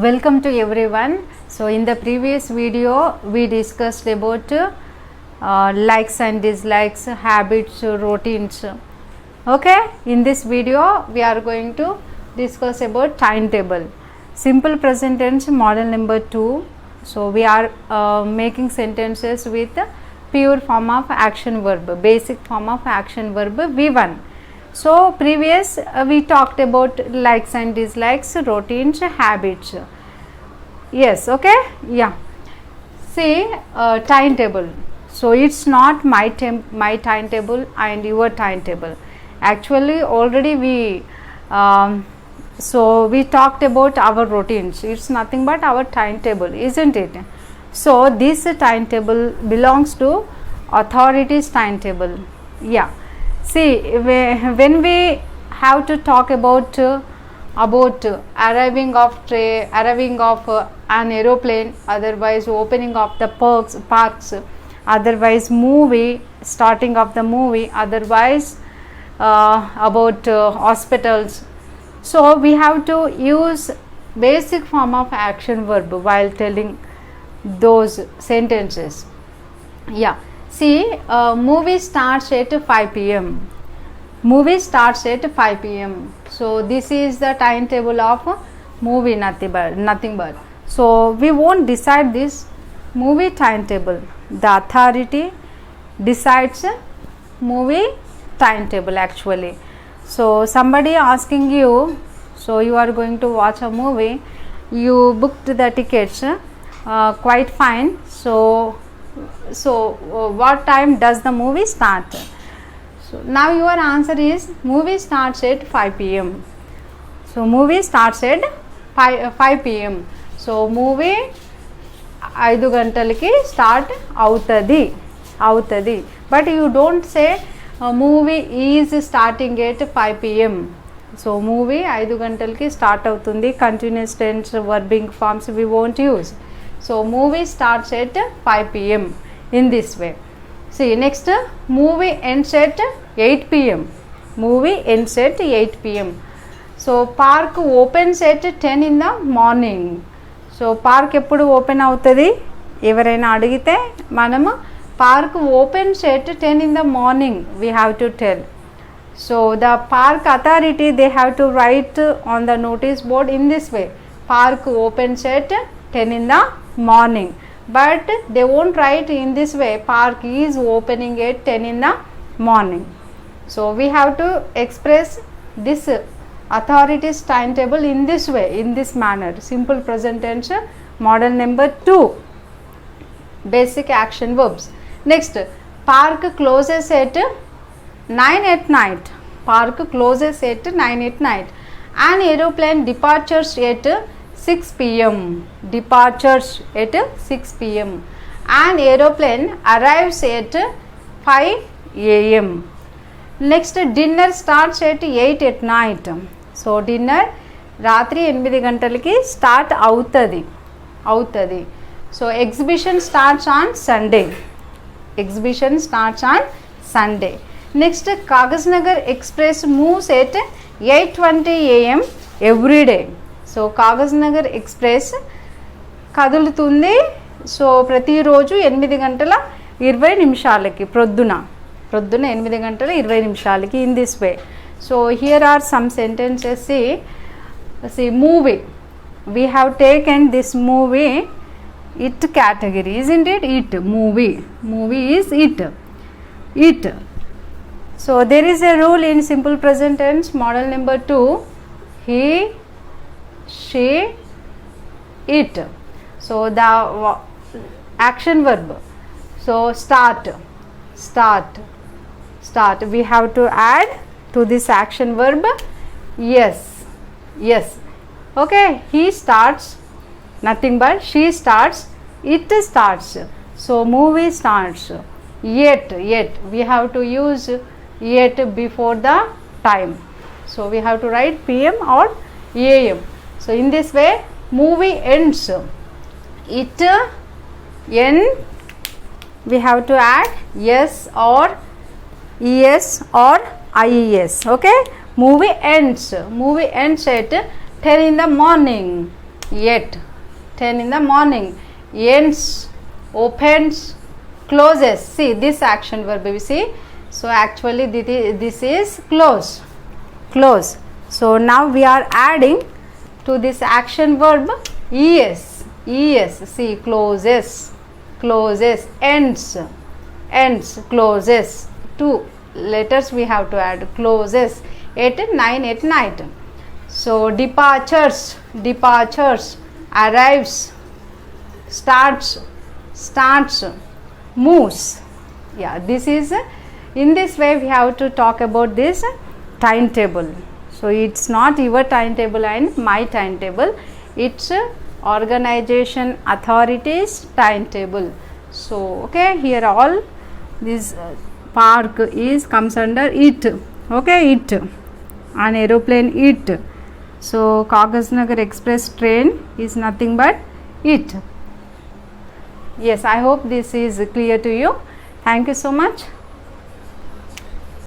Welcome to everyone. So in the previous video we discussed about likes and dislikes, habits, routines. Okay, in this video we are going to discuss about timetable, simple present tense model number 2. So we are making sentences with pure form of action verb, basic form of action verb V1. So previous we talked about likes and dislikes, routines, habits. Yes, okay, yeah. See, timetable. So it's not my timetable and your timetable. Actually, already we so we talked about our routines. It's nothing but our timetable, isn't it? So this timetable belongs to authorities timetable. Yeah. See, when we have to talk about arriving of an aeroplane, otherwise opening of the parks, otherwise movie, starting of the movie, otherwise about hospitals. So we have to use basic form of action verb while telling those sentences. Yeah. See, movie starts at 5 p.m. Movie starts at 5 p.m. So this is the timetable of movie, nothing but. So we won't decide this movie timetable. The authority decides movie timetable actually. So somebody asking you, so you are going to watch a movie, you booked the tickets, quite fine. So what time does the movie start? So now your answer is movie starts at 5 p.m. So movie starts at 5 p.m. So movie 5 గంటలకి start అవుతది. But you don't say movie is starting at 5 p.m. So movie 5 గంటలకి start అవుతుంది. Continuous tense verbing forms we won't use. So movie starts at 5 p.m. in this way. See, next, movie ends at 8 p.m. Movie ends at 8 p.m. So park opens at 10 in the morning. So park ఎప్పుడు open అవుతుంది ఎవరైనా అడిగితే మనము park opens at 10 in the morning we have to tell. So the park authority they have to write on the notice board in this way, park opens at 10 in the morning, but they won't write in this way, park is opening at 10 in the morning. So we have to express this authorities timetable in this way, in this manner, simple present tense model number 2, basic action verbs. Next, park closes at 9 at night. Park closes at 9 at night. An aeroplane departures at 6 p.m. Departures at 6 p.m. An aeroplane arrives at 5 a.m. Next, dinner starts at 8 at night. So dinner రాత్రి 8 గంటలకి start అవుతుంది. So exhibition starts on Sunday. Exhibition starts on Sunday. Next, Kagasnagar Express moves at 8:20 a.m. every day. So Kagaznagar express కదులుతుంది so ప్రతిరోజు 8:20 ప్రొద్దున 8:20 in this way. So here are some sentences. See movie, we have taken this movie it category, isn't it? It, movie is it. So there is a rule in simple present tense model number 2, he, she, it. So the action verb, so start, we have to add to this action verb yes. Okay, he starts, nothing but she starts, it starts. So movie starts. Yet we have to use yet before the time. So we have to write PM or AM. So in this way movie ends. It end, we have to add yes or es or ies. Okay, movie ends at 10 in the morning. Yet. 10 in the morning. Ends, opens, closes. See this action verb we see. So actually this is close. Close. So now we are adding to this action verb es. Es. See closes. Closes. Ends. Ends. Closes. 2 letters we have to add. Closes. 8, 9 at night. So departures. Departures. Arrives. Starts. Starts. Moves. Yeah, this is in this way we have to talk about this timetable. So it's not your timetable and my timetable, it's organization authorities timetable. So okay, here all this park is comes under it. Okay, it, an aeroplane it. So Kagasnagar express train is nothing but it. Yes, I hope this is clear to you. Thank you so much.